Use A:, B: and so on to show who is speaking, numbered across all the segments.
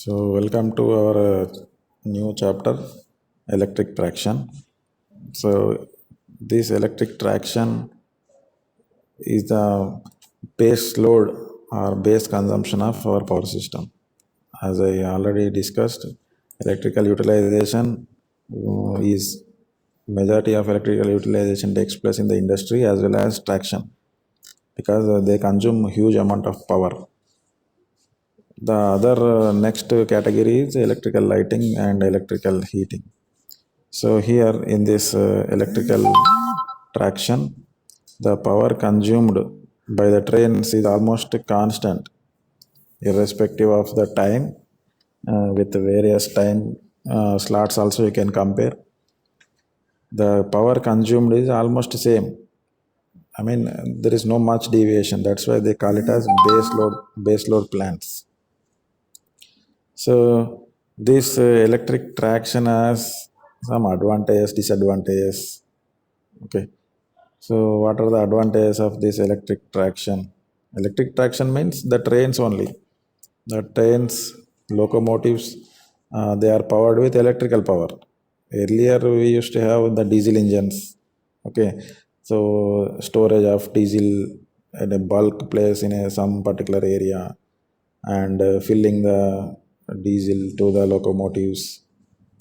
A: So, welcome to our new chapter, electric traction. So, this electric traction is the base load or base consumption of our power system. As I already discussed, electrical utilization is majority of electrical utilization takes place in the industry as well as traction because they consume huge amount of power. The other next category is electrical lighting and electrical heating. So here in this electrical traction, the power consumed by the trains is almost constant, irrespective of the time. With various time slots, also you can compare. The power consumed is almost same. I mean, there is no much deviation. That's why they call it as base load plants. So this electric traction has some advantages, disadvantages. Okay. So what are the advantages of this electric traction? Electric traction means the trains only. The trains, locomotives, they are powered with electrical power. Earlier we used to have the diesel engines. Okay. So storage of diesel at a bulk place in some particular area and filling the diesel to the locomotives,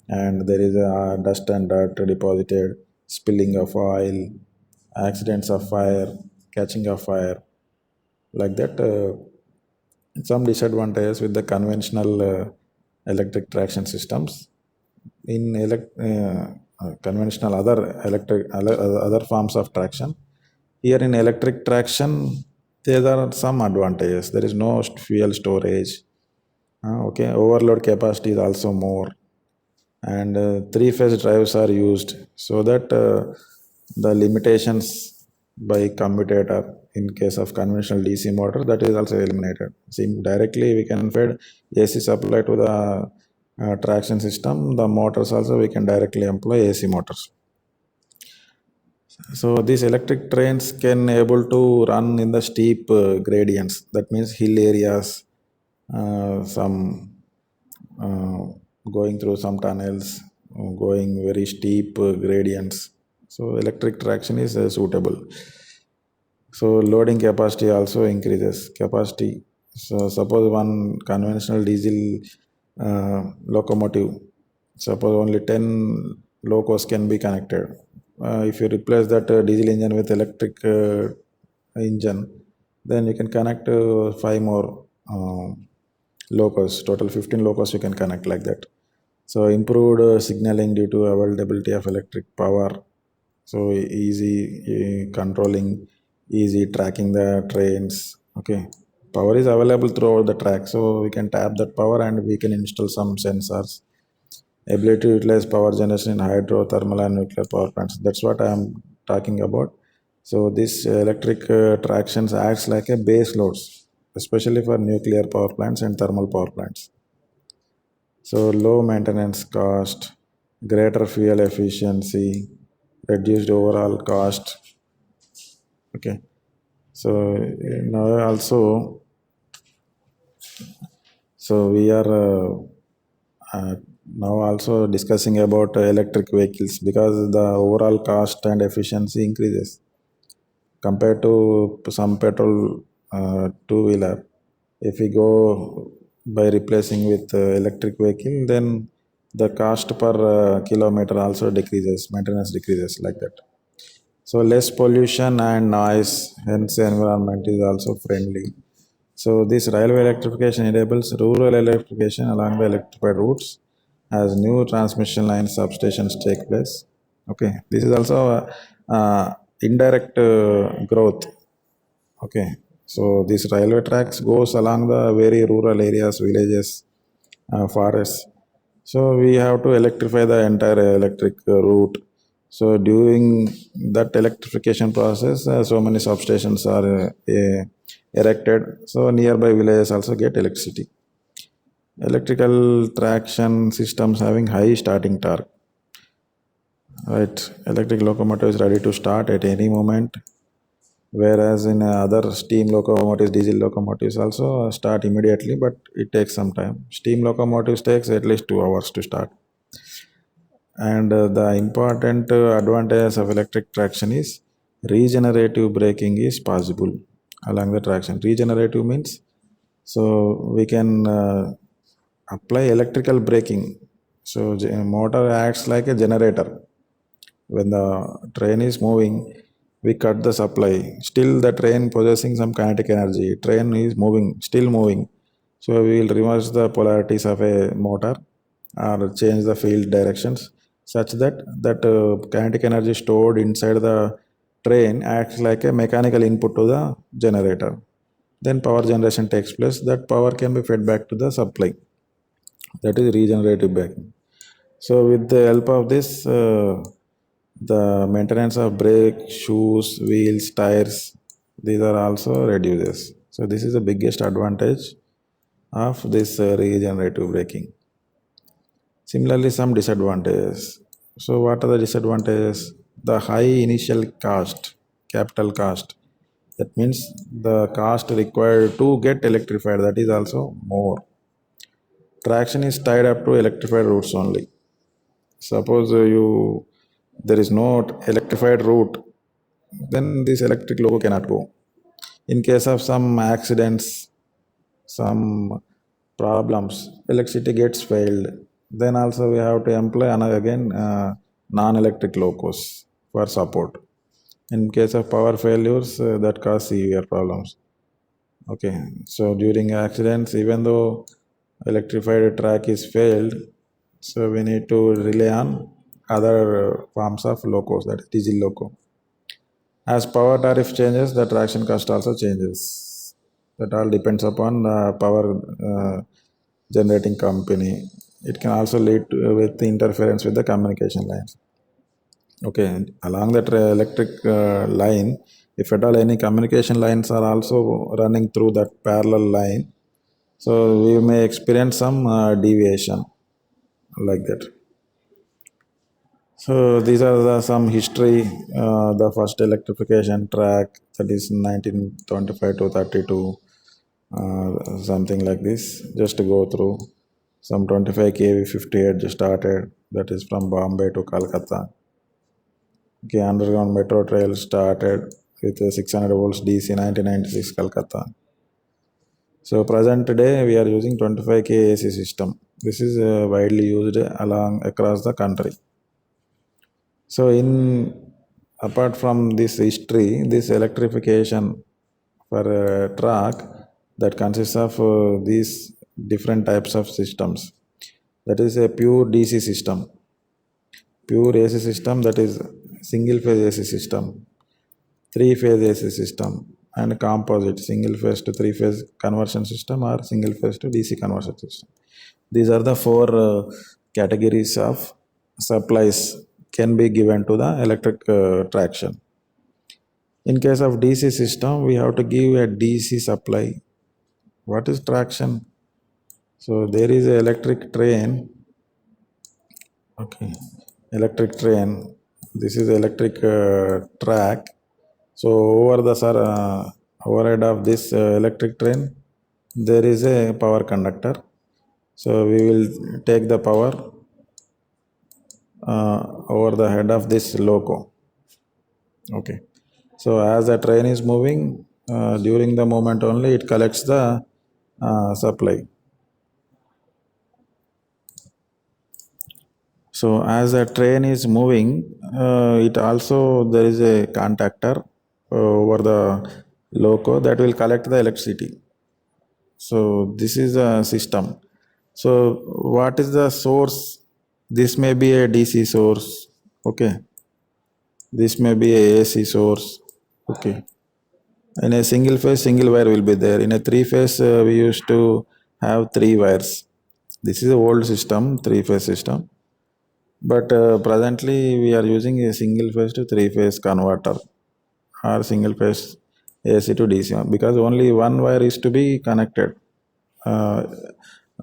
A: and there is a dust and dirt deposited, spilling of oil, accidents of fire, catching of fire, like that. Some disadvantages with the conventional electric traction systems. In conventional other forms of traction, here in electric traction, there are some advantages. There is no fuel storage. Okay, overload capacity is also more, and three-phase drives are used so that the limitations by commutator in case of conventional DC motor, that is also eliminated. See, directly we can feed AC supply to the traction system. The motors also we can directly employ AC motors. So these electric trains can able to run in the steep gradients. That means hill areas, some going through some tunnels, going very steep gradients. So electric traction is suitable. So loading capacity also increases capacity. So suppose one conventional diesel locomotive, suppose only 10 locos can be connected. If you replace that diesel engine with electric engine, then you can connect 5 more locos. Total 15 locos you can connect like that. So improved signaling due to availability of electric power. So easy controlling, easy tracking the trains. Okay, power is available throughout the track, so we can tap that power and we can install some sensors. Ability to utilize power generation in hydro, thermal, and nuclear power plants. That's what I am talking about. So this electric tractions acts like a base loads, especially for nuclear power plants and thermal power plants. So low maintenance cost, greater fuel efficiency, reduced overall cost. Okay. So now also, so we are now also discussing about electric vehicles because the overall cost and efficiency increases compared to some petrol two-wheeler. If we go by replacing with electric vehicle, then the cost per kilometer also decreases, maintenance decreases like that. So less pollution and noise, hence the environment is also friendly. So this railway electrification enables rural electrification along the electrified routes as new transmission lines, substations take place. Okay, this is also indirect growth. Okay, so these railway tracks goes along the very rural areas, villages, forests. So we have to electrify the entire electric route. So during that electrification process, so many substations are erected. So nearby villages also get electricity. Electrical traction systems having high starting torque. Right, electric locomotive is ready to start at any moment. whereas in other steam locomotives, diesel locomotives also start immediately, but it takes some time. Steam locomotives takes at least 2 hours to start. And the important advantage of electric traction is regenerative braking is possible along the traction. Regenerative means so we can apply electrical braking. So motor acts like a generator. When the train is moving, we cut the supply. Still the train possessing some kinetic energy. Train is moving, still moving. So we will reverse the polarities of a motor or change the field directions such that kinetic energy stored inside the train acts like a mechanical input to the generator. Then power generation takes place. That power can be fed back to the supply. That is regenerative braking. So with the help of this, the maintenance of brake, shoes, wheels, tires, these are also reduces. So this is the biggest advantage of this regenerative braking. Similarly, some disadvantages. So what are the disadvantages? The high initial cost, capital cost. That means the cost required to get electrified, that is also more. Traction is tied up to electrified routes only. Suppose there is no electrified route, then this electric loco cannot go. In case of some accidents, some problems, electricity gets failed, then also we have to employ again non-electric locos for support. In case of power failures, that cause severe problems. Okay, so during accidents, even though electrified track is failed, so we need to rely on other forms of locos, that is diesel loco. As power tariff changes, the traction cost also changes. That all depends upon the power generating company. It can also lead to, with interference with the communication lines. Okay, along that electric line, if at all any communication lines are also running through that parallel line, so we may experience some deviation like that. So these are some history. The first electrification track, that is 1925 to 32, something like this. Just to go through some 25 kV 58 just started. That is from Bombay to Calcutta. Okay, underground metro trail started with 600 volts DC 1996 Calcutta. So present day we are using 25K AC system. This is widely used across the country. So apart from this history, this electrification for a track that consists of these different types of systems. That is a pure DC system, pure AC system, that is single phase AC system, three phase AC system, and composite single phase to three phase conversion system or single phase to DC conversion system. These are the four categories of supplies can be given to the electric traction. In case of DC system, we have to give a DC supply. What is traction? So there is an electric train. Okay, electric train. This is electric track. So over the overhead of this electric train, there is a power conductor. So we will take the power over the head of this loco. Okay, so as the train is moving, during the moment only it collects the supply. So as the train is moving, it also there is a contactor over the loco that will collect the electricity. So this is a system. So what is the source? This may be a DC source. Okay, this may be a AC source. Okay, in a single phase, single wire will be there. In a three phase, we used to have three wires. This is a old system, three phase system. But presently we are using a single phase to three phase converter or single phase AC to DC, because only one wire is to be connected uh,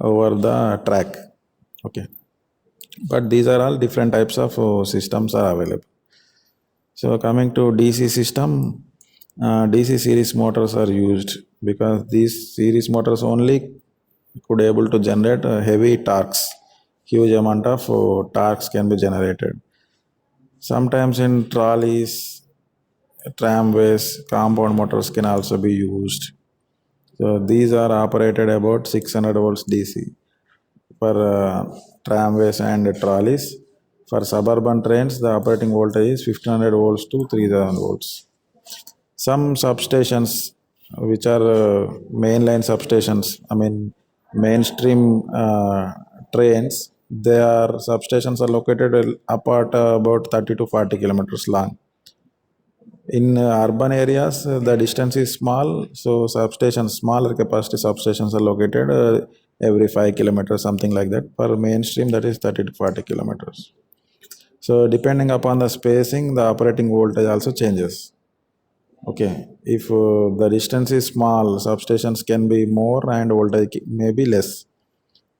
A: over the track. Okay, but these are all different types of systems are available. So coming to DC system, DC series motors are used because these series motors only could able to generate heavy torques. Huge amount of torques can be generated. Sometimes in trolleys, tramways, compound motors can also be used. So these are operated about 600 volts DC for tramways and trolleys. For suburban trains, the operating voltage is 1500 volts to 3000 volts. Some substations, which are mainline substations, I mean mainstream trains, their substations are located apart about 30 to 40 kilometers long. In urban areas, the distance is small, so substations, smaller capacity substations are located every 5 kilometers, something like that. For mainstream, that is 30 to 40 kilometers. So, depending upon the spacing, the operating voltage also changes. Okay, if the distance is small, substations can be more and voltage may be less.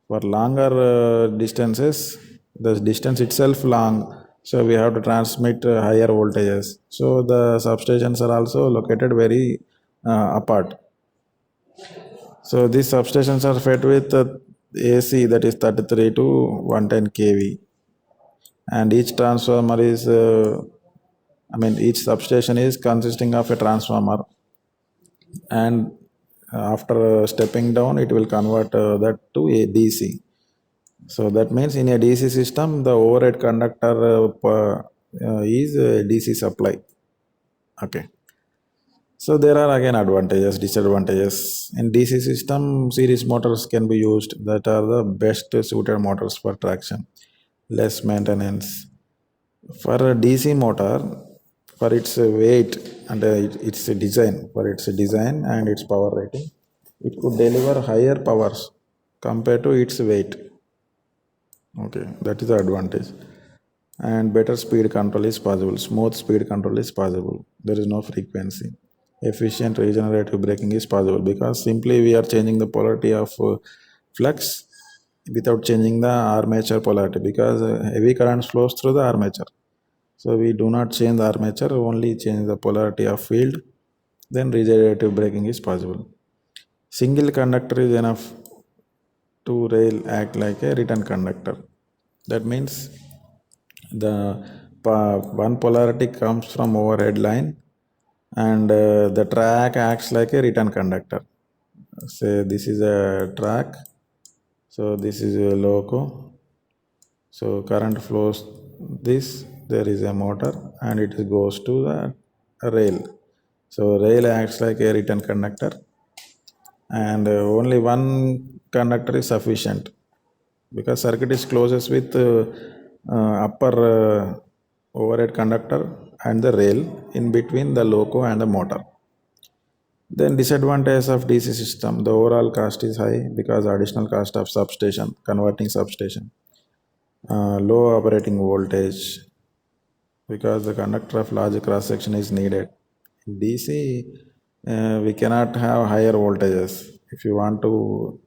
A: For longer distances, the distance itself long, so we have to transmit higher voltages. So the substations are also located very apart. So these substations are fed with AC, that is 33 to 110 kV, and each transformer is, each substation is consisting of a transformer, and after stepping down, it will convert that to a DC. So that means in a DC system, the overhead conductor is a DC supply. Okay. So there are again advantages, disadvantages. In DC system, series motors can be used that are the best suited motors for traction, less maintenance. For a DC motor, for its weight and its design, and its power rating, it could deliver higher powers compared to its weight. Okay, that is the advantage. And better speed control is possible. Smooth speed control is possible. There is no frequency. Efficient regenerative braking is possible because simply we are changing the polarity of flux without changing the armature polarity because heavy current flows through the armature. So we do not change the armature, only change the polarity of field. Then regenerative braking is possible. Single conductor is enough to rail act like a return conductor. That means the one polarity comes from overhead line and the track acts like a return conductor. Say this is a track, so this is a loco, so current flows this, there is a motor and it goes to the rail. So rail acts like a return conductor and only one conductor is sufficient because circuit is closest with upper overhead conductor and the rail in between the loco and the motor. Then disadvantage of DC system, the overall cost is high because additional cost of substation, converting substation, low operating voltage because the conductor of large cross section is needed. In DC, we cannot have higher voltages. If you want to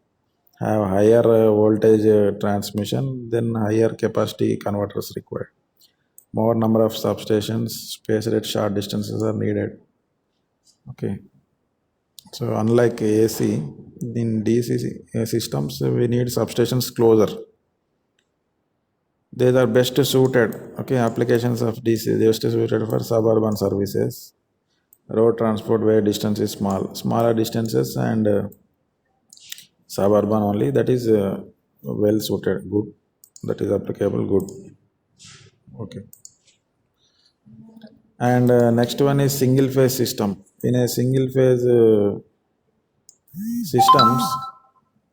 A: have higher voltage transmission, then higher capacity converters required. More number of substations, spaced at short distances are needed. Okay. So unlike AC, in DC systems, we need substations closer. These are best suited. Okay, applications of DC, best suited for suburban services, road transport where distance is small, smaller distances and suburban only. That is well suited, good. That is applicable, good. Okay. And next one is single phase system. In a single phase systems,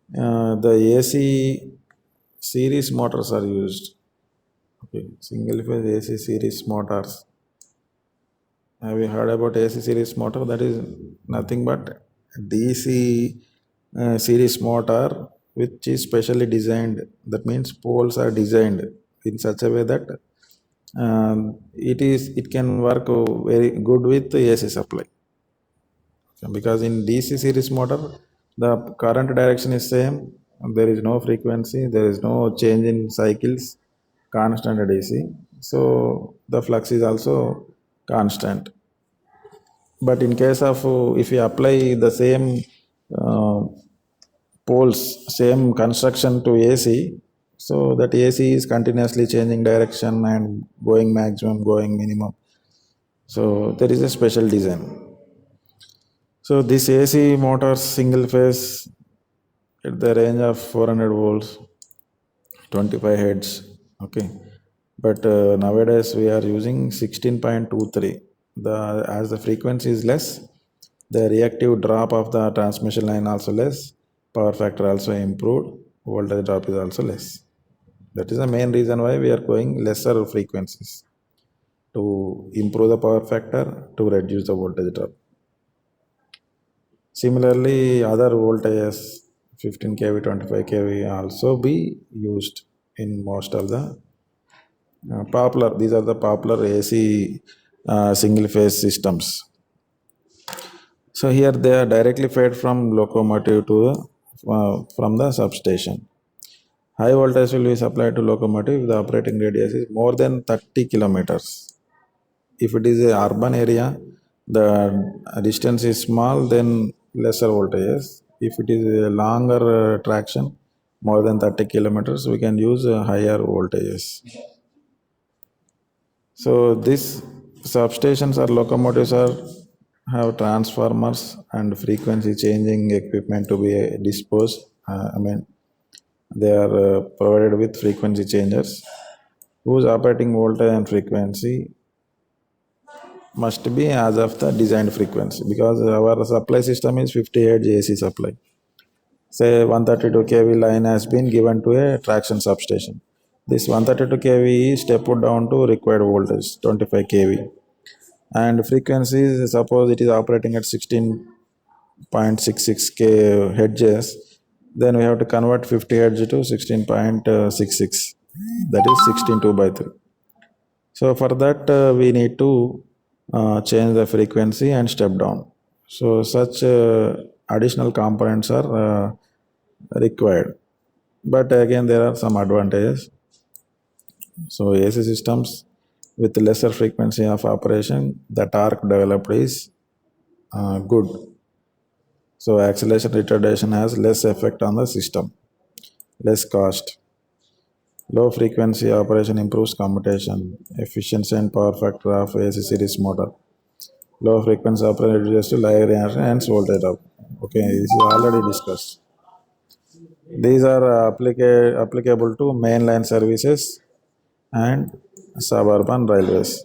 A: the AC series motors are used. Okay, single phase AC series motors. Have you heard about AC series motor? That is nothing but DC series motor, which is specially designed. That means poles are designed in such a way that it can work very good with the AC supply. Because in DC series motor, the current direction is same. There is no frequency. There is no change in cycles. Constant DC. So the flux is also constant. But in case of if you apply the same uh, poles, same construction to AC, so that AC is continuously changing direction and going maximum, going minimum. So there is a special design. So this AC motor single phase at the range of 400 volts, 25 heads. Okay, but nowadays we are using 16.23. The as the frequency is less, the reactive drop of the transmission line also less, power factor also improved, voltage drop is also less. That is the main reason why we are going lesser frequencies to improve the power factor, to reduce the voltage drop. Similarly, other voltages 15 kV, 25 kV also be used in most of the popular. These are the popular AC single phase systems. So here they are directly fed from locomotive to from the substation. High voltage will be supplied to locomotive if the operating radius is more than 30 kilometers. If it is a urban area, the distance is small, then lesser voltages. If it is a longer traction, more than 30 kilometers, we can use higher voltages. So these substations or locomotives are have transformers and frequency changing equipment to be disposed. They are provided with frequency changers whose operating voltage and frequency must be as of the designed frequency, because our supply system is 50 hertz AC supply. Say 132 kV line has been given to a traction substation. This 132 kV is stepped down to required voltage 25 kV, and frequency, suppose it is operating at 16.66 hertz, then we have to convert 50 hertz to 16.66, that is 16 2 by 3. So for that we need to change the frequency and step down. So such additional components are required. But again, there are some advantages. So AC systems with lesser frequency of operation, the torque developed is good. So acceleration retardation has less effect on the system, less cost. Low frequency operation improves commutation, efficiency and power factor of AC series motor. Low frequency operation reduces to high reaction and voltage drop. Okay, this is already discussed. These are applicable to mainline services and suburban railways.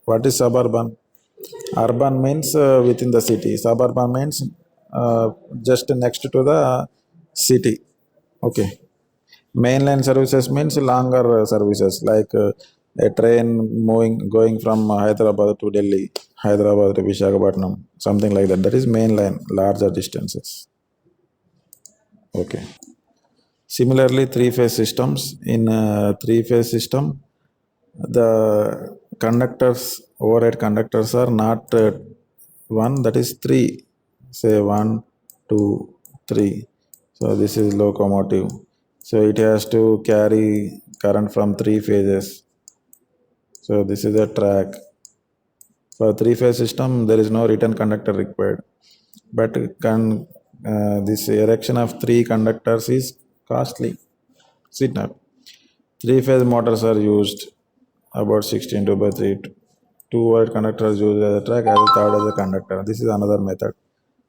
A: What is suburban? Urban means within the city. Suburban means just next to the city. Okay. Mainline services means longer services, like a train going from Hyderabad to Delhi, Hyderabad to Visakhapatnam, something like that. That is mainline, larger distances. Okay. Similarly, three-phase systems. In three-phase system, the conductors, overhead conductors are not one, that is three. Say one, two, three. So this is locomotive. So it has to carry current from three phases. So this is a track. For three-phase system, there is no return conductor required. But this erection of three conductors is costly. Sit now. Three-phase motors are used about 16 2 by 3. Two wire conductors used as a track, as a third as a conductor. This is another method.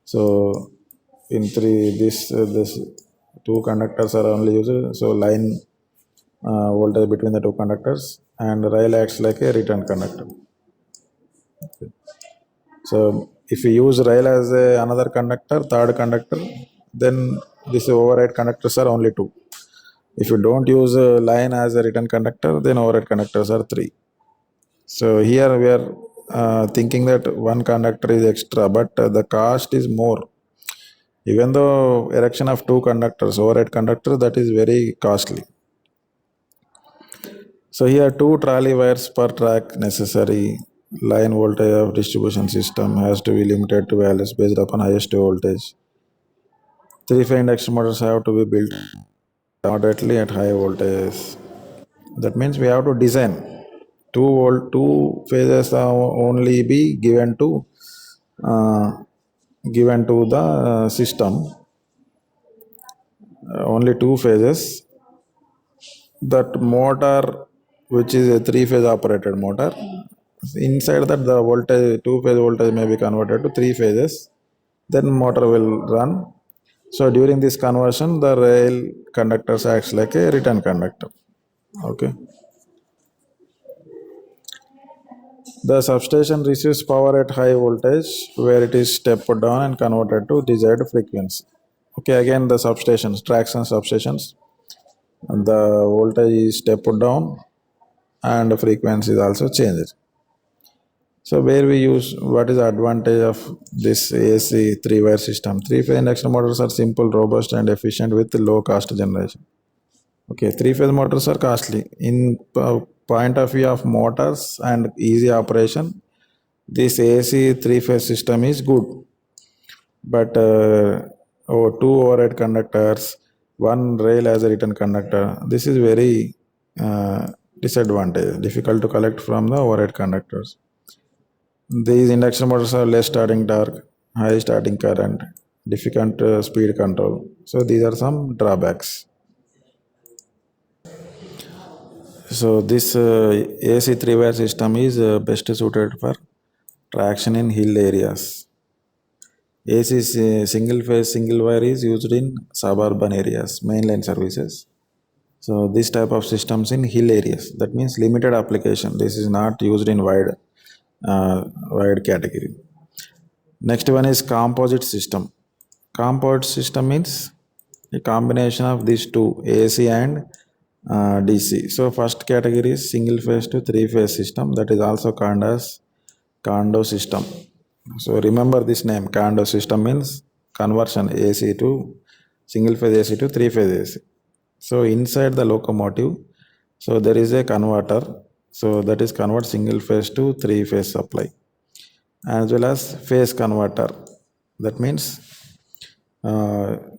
A: So in this two conductors are only used. So line voltage between the two conductors, and rail acts like a return conductor. So if you use rail as another conductor, third conductor, then these overhead conductors are only two. If you don't use a line as a return conductor, then overhead conductors are three. So here we are thinking that one conductor is extra, but the cost is more. Even though erection of two conductors, overhead conductor, that is very costly. So here two trolley wires per track necessary. Line voltage of distribution system has to be limited to values based upon highest voltage. Three-phase induction motors have to be built moderately at high voltage. That means we have to design two phases are only be given to given to the system, only two phases. That motor, which is a three-phase operated motor, inside that the voltage, two-phase voltage may be converted to three phases, then motor will run. So during this conversion, the rail conductors acts like a return conductor. Okay. The substation receives power at high voltage where it is stepped down and converted to desired frequency. Okay, again the substations, traction substations, the voltage is stepped down and the frequency is also changed. So where we use, what is the advantage of this AC three-wire system? Three-phase induction motors are simple, robust and efficient with low cost generation. Okay, three-phase motors are costly. In point of view of motors and easy operation, this AC three-phase system is good. But two overhead conductors, one rail as a return conductor, this is very disadvantage, difficult to collect from the overhead conductors. These induction motors have less starting torque, high starting current, difficult speed control. So these are some drawbacks. So this AC three-wire system is best suited for traction in hill areas. AC single phase single wire is used in suburban areas, mainline services. So this type of systems in hill areas, that means limited application. This is not used in wide category. Next one is composite system. Composite system means a combination of these two, AC and DC. So first category is single phase to three phase system, that is also called as Kondo system. So remember this name, Kondo system means conversion AC to single phase AC to three phase AC. So inside the locomotive, so there is a converter, so that is convert single phase to three phase supply, as well as phase converter. That means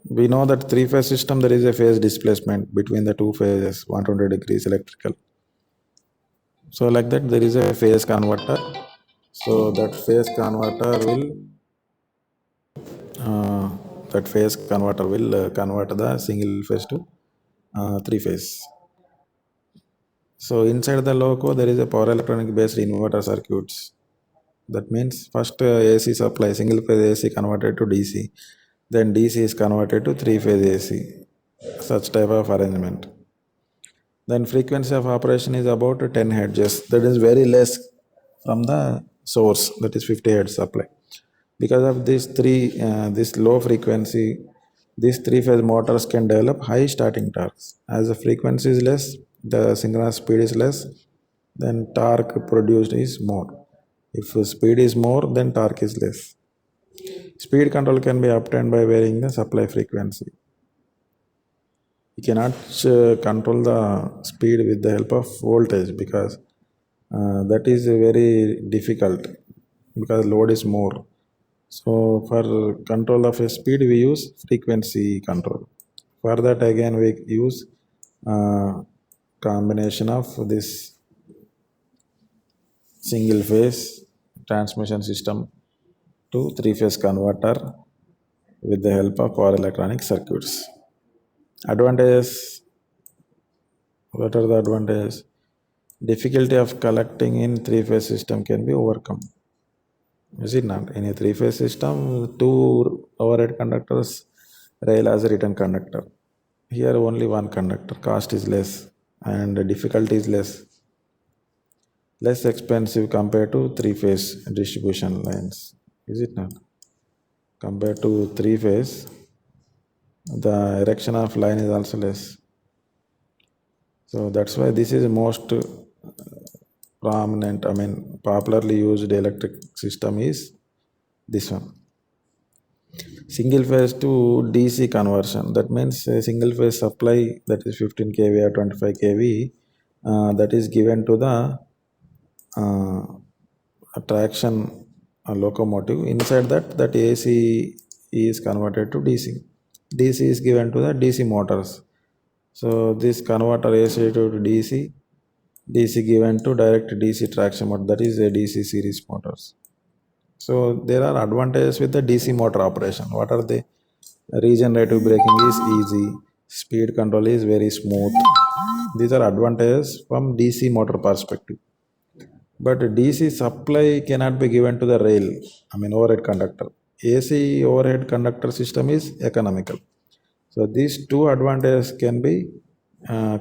A: we know that three phase system, there is a phase displacement between the two phases, 120 degrees electrical. So like that there is a phase converter. So that phase converter will convert the single phase to three phase. So inside the loco there is a power electronic based inverter circuits. That means first AC supply, single phase AC converted to DC, then DC is converted to three phase AC, such type of arrangement. Then frequency of operation is about 10 hertz, that is very less from the source, that is 50 hertz supply. Because of this low frequency, these three phase motors can develop high starting torques. As the frequency is less, the synchronous speed is less, then torque produced is more. If speed is more, then torque is less. Speed control can be obtained by varying the supply frequency. You cannot control the speed with the help of voltage, because that is very difficult, because load is more. So for control of a speed we use frequency control. For that again we use combination of this single phase transmission system to three phase converter with the help of power electronic circuits. Advantages. What are the advantages? Difficulty of collecting in three phase system can be overcome. Is it not? In a three phase system, two overhead conductors, rail as a return conductor. Here only one conductor, cost is less and difficulty is less expensive compared to three phase distribution lines. Is it not? Compared to three phase, the erection of line is also less. So that's why this is most prominent, popularly used electric system is this one. Single phase to DC conversion, that means a single phase supply, that is 15 kV or 25 kV, that is given to the traction locomotive. Inside that AC is converted to DC. DC is given to the DC motors. So this converter AC to DC given to direct DC traction motor, that is a DC series motors. So there are advantages with the DC motor operation. What are they? Regenerative braking is easy. Speed control is very smooth. These are advantages from DC motor perspective. But DC supply cannot be given to the rail, overhead conductor. AC overhead conductor system is economical. So these two advantages can be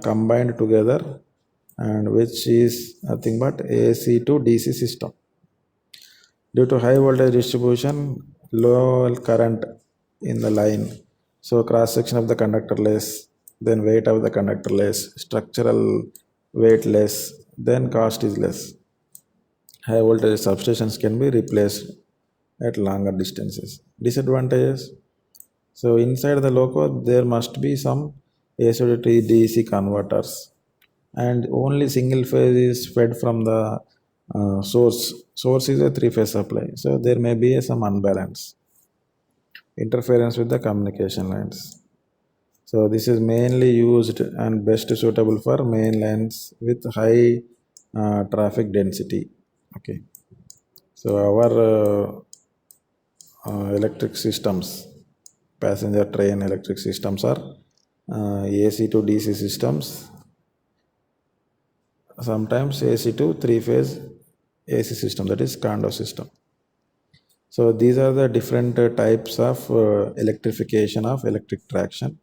A: combined together, and which is nothing but AC to DC system. Due to high voltage distribution, low current in the line, so cross section of the conductor less, then weight of the conductor less, structural weight less, then cost is less. High voltage substations can be replaced at longer distances. Disadvantages. So inside the loco there must be some AC to DC converters, and only single phase is fed from the source. Source is a three-phase supply, so there may be some unbalance, interference with the communication lines. So this is mainly used and best suitable for main lines with high traffic density. Okay. So our electric systems, passenger train electric systems are AC to DC systems, sometimes AC to three-phase AC system, that is Kondo system. So these are the different types of electrification of electric traction.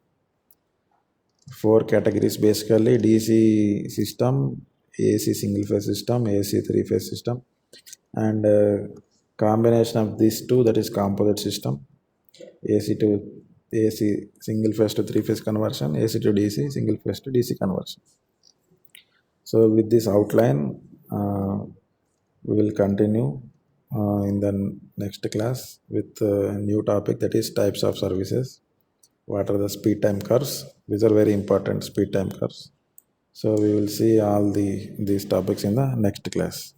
A: 4 categories basically: DC system, AC single phase system, AC three-phase system, and combination of these two, that is composite system. AC to AC single phase to three-phase conversion, AC to DC single phase to DC conversion. So with this outline, we will continue in the next class with a new topic, that is types of services. What are the speed time curves? These are very important, speed time curves. So we will see all these topics in the next class.